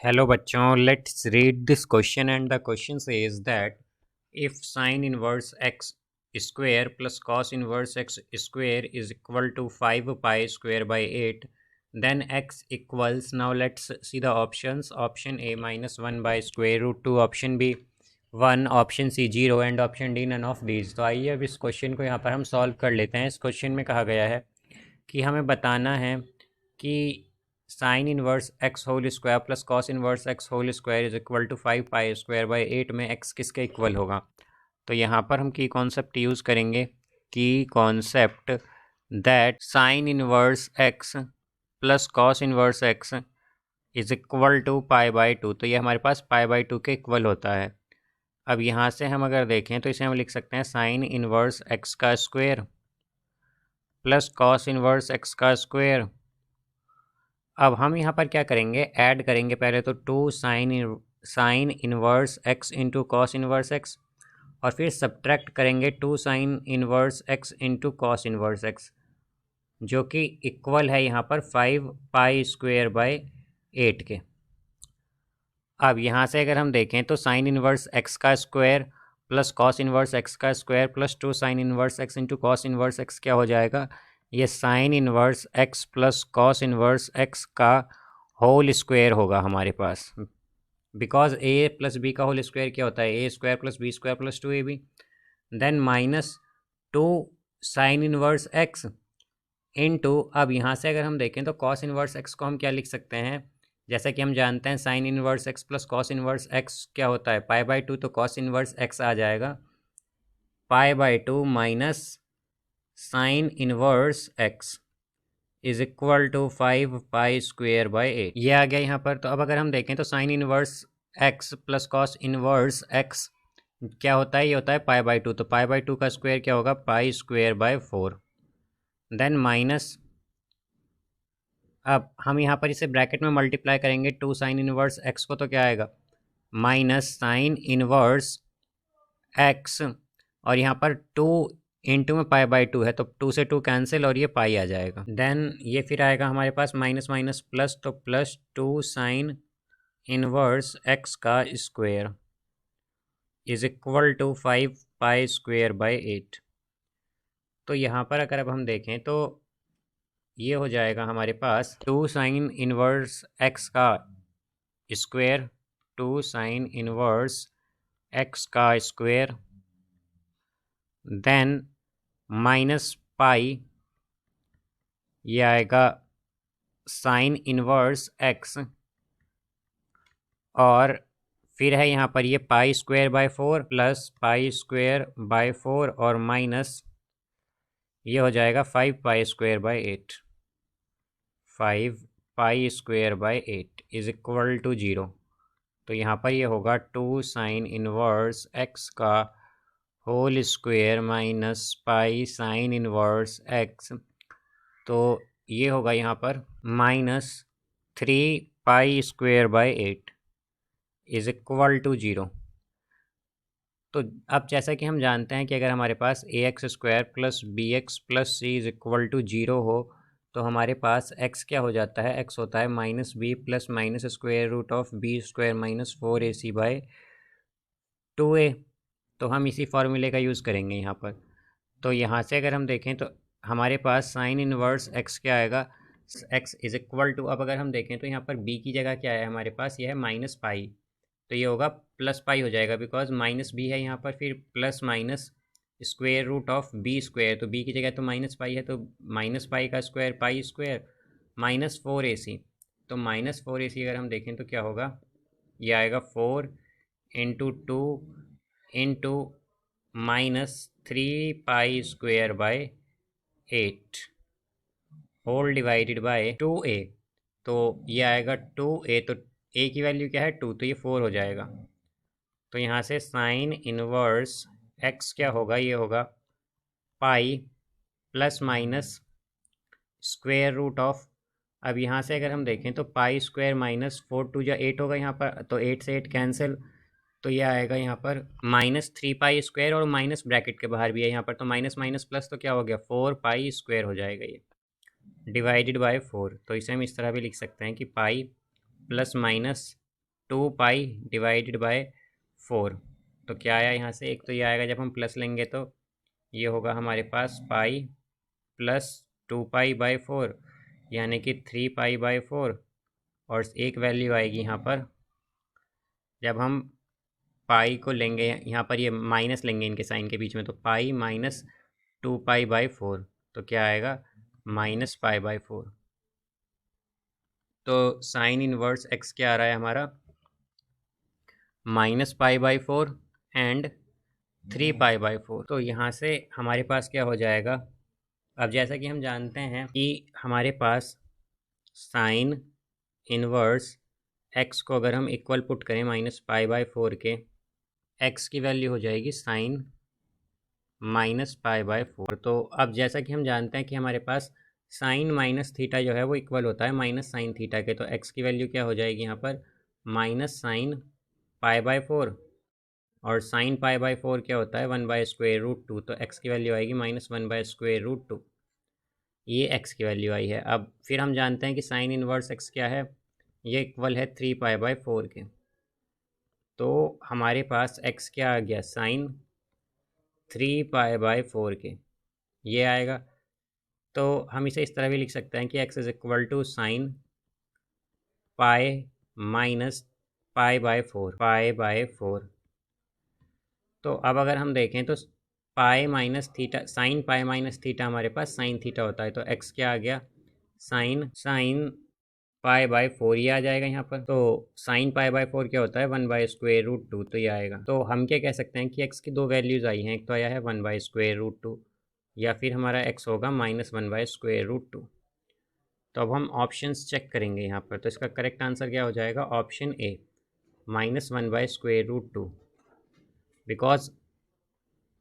Hello बच्चों, let's read this question and the question says that if sin inverse x square plus cos inverse x square is equal to 5 pi square by 8, then x equals, now let's see the options. Option A minus 1 by square root 2, option B 1, option C 0 and option D none of these. तो आइए अब इस question को यहाँ पर हम solve कर लेते हैं। इस क्वेश्चन में कहा गया है कि हमें बताना है कि sine inverse x whole square plus cos inverse x whole square is equal to 5 pi square by 8 में एक्स किसके इक्वल होगा। तो यहाँ पर हम की कॉन्सेप्ट यूज़ करेंगे, की concept that sine inverse x plus cos inverse x is equal to pi by 2। तो ये हमारे पास पाई बाई 2 के इक्वल होता है। अब यहाँ से हम अगर देखें तो इसे हम लिख सकते हैं साइन इनवर्स एक्स का square plus cos inverse x का स्क्वायर। अब हम यहाँ पर क्या करेंगे, ऐड करेंगे पहले तो 2 sine inverse x into cos inverse x, और फिर सब्ट्रैक्ट करेंगे 2 sine inverse x into cos inverse x, जो कि इक्वल है यहाँ पर 5 पाई स्क्वायर बाय 8 के। अब यहाँ से अगर हम देखें तो साइन इनवर्स एक्स का square plus cos inverse x का square plus 2 sine inverse x into cos inverse x क्या हो जाएगा, ये sine inverse x plus cos inverse x का होल स्क्वायर होगा हमारे पास। बिकॉज ए प्लस बी का होल स्क्वायर क्या होता है, a square plus b square plus 2ab। Then minus 2 sine inverse x into, अब यहाँ से अगर हम देखें तो कॉस इनवर्स एक्स को हम क्या लिख सकते हैं, जैसा कि हम जानते हैं sign inverse x plus cos inverse x क्या होता है, पाई बाई 2। तो कॉस इनवर्स एक्स आ जाएगा pi by 2 minus sine inverse x is equal to 5 pi square by 8, ये आ गया यहाँ पर। तो अब अगर हम देखें तो sine inverse x plus cos inverse x क्या होता है, ये होता है पाई बाई 2। तो पाई बाई 2 का स्क्वायर क्या होगा, pi square by 4। Then minus, अब हम यहाँ पर इसे ब्रैकेट में मल्टीप्लाई करेंगे 2 साइन इनवर्स एक्स को, तो क्या आएगा माइनस साइन इनवर्स एक्स, और यहाँ पर 2 इंटू में पाई बाई 2 है तो 2 से 2 कैंसिल और ये पाई आ जाएगा। देन ये फिर आएगा हमारे पास माइनस माइनस प्लस, तो प्लस 2 साइन इनवर्स एक्स का square is equal to 5 pi square by 8। तो यहाँ पर अगर अब हम देखें तो ये हो जाएगा हमारे पास 2 साइन इनवर्स एक्स का स्क्वायर, 2 साइन इनवर्स एक्स का स्क्वायर, देन माइनस पाई, ये आएगा साइन इनवर्स एक्स, और फिर है यहाँ पर ये pi square by 4 plus pi square by 4 और माइनस ये हो जाएगा 5 pi square by 8। 5 pi square by 8 is equal to 0। तो यहाँ पर ये होगा 2 साइन इनवर्स एक्स का whole square minus pi sine inverse x, तो ये होगा यहाँ पर minus 3 pi square by 8 is equal to 0। तो अब जैसा कि हम जानते हैं कि अगर हमारे पास a x square plus b x plus c is equal to 0 हो, तो हमारे पास x क्या हो जाता है, x होता है minus b plus minus square root of b square minus 4ac by 2a। तो हम इसी फॉर्मूले का यूज़ करेंगे यहाँ पर। तो यहाँ से अगर हम देखें तो हमारे पास साइन इनवर्स x क्या आएगा, x इज इक्वल टू, अब अगर हम देखें तो यहाँ पर b की जगह क्या है हमारे पास, यह है माइनस पाई, तो ये होगा प्लस पाई हो जाएगा बिकॉज माइनस बी है यहाँ पर, फिर plus minus square root of b square, तो बी की जगह तो माइनस पाई है तो माइनस पाई का square pi square minus 4ac। तो माइनस 4ac अगर हम देखें तो क्या होगा, ये आएगा 4 into 2 into minus 3 pi square by 8 whole divided by 2a। तो ये आएगा 2a, तो a की वैल्यू क्या है 2, तो ये 4 हो जाएगा। तो यहाँ से साइन इनवर्स x क्या होगा, ये होगा pi plus minus square root of, अब यहाँ से अगर हम देखें तो पाई स्क्वायर माइनस 4 2 या 8 होगा यहाँ पर, तो 8 से 8 कैंसिल, तो ये आएगा यहाँ पर माइनस 3 पाई स्क्वायर, और माइनस ब्रैकेट के बाहर भी है यहाँ पर, तो माइनस माइनस प्लस, तो क्या हो गया 4 पाई स्क्वायर हो जाएगा ये डिवाइडेड बाय 4। तो इसे हम इस तरह भी लिख सकते हैं कि पाई plus minus 2 pi divided by 4। तो क्या आया यहाँ से, एक तो ये आएगा, जब हम प्लस लेंगे तो ये होगा हमारे पास पाई प्लस 2 पाई/4, यानी कि 3 पाई/4। और एक वैल्यू आएगी यहाँ पर, जब हम पाई को लेंगे, यहाँ पर ये माइनस लेंगे इनके साइन के बीच में, तो पाई माइनस 2 पाई/4, तो क्या आएगा -पाई/4। तो साइन इनवर्स एक्स क्या आ रहा है हमारा, -पाई/4 एंड 3 पाई/4। तो यहाँ से हमारे पास क्या हो जाएगा, अब जैसा कि हम जानते हैं कि हमारे पास साइन इनवर्स एक्स को अगर हम इक्वल पुट करें -पाई/4 के, एक्स की वैल्यू हो जाएगी साइन -पाई/4। तो अब जैसा कि हम जानते हैं कि हमारे पास साइन माइनस थीटा जो है वो इक्वल होता है माइनस साइन थीटा के, तो एक्स की वैल्यू क्या हो जाएगी यहाँ पर, -sin π/4। और sin π/4 क्या होता है, 1/√2, तो एक्स की वैल्यू आएगी -1/√2। ये एक्स की वैल्यू आई है। अब फिर हम जानते हैं कि साइन इनवर्स एक्स क्या है, ये इक्वल है 3 पाई/4 के। तो हमारे पास एक्स क्या आ गया, साइन 3 पाई/4 के, ये आएगा। तो हम इसे इस तरह भी लिख सकते हैं कि x is equal to sine pi minus pi. तो अब अगर हम देखें तो pi minus theta, sine pi minus theta हमारे पास साइन थीटा होता है, तो एक्स क्या आ गया, साइन साइन पाई/4 ये आ जाएगा यहाँ पर। तो साइन पाई/4 क्या होता है, 1/√2, तो ये आएगा। तो हम क्या कह सकते हैं कि एक्स की दो वैल्यूज़ आई हैं, एक तो आया है 1/√2, या फिर हमारा एक्स होगा -1/√2। तो अब हम ऑप्शंस चेक करेंगे यहाँ पर, तो इसका करेक्ट आंसर क्या हो जाएगा, ऑप्शन ए -1/√2। बिकॉज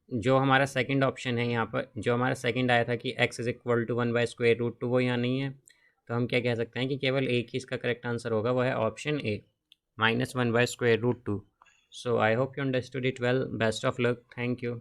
जो हमारा सेकंड ऑप्शन है यहाँ पर, जो हमारा सेकंड आया था कि x इज़ इक्वल टू 1/√2, वो यहाँ नहीं है। तो हम क्या कह सकते हैं कि केवल एक ही इसका करेक्ट आंसर होगा, वो है option A -1/√2। So I hope you understood it well. Best of luck. Thank you.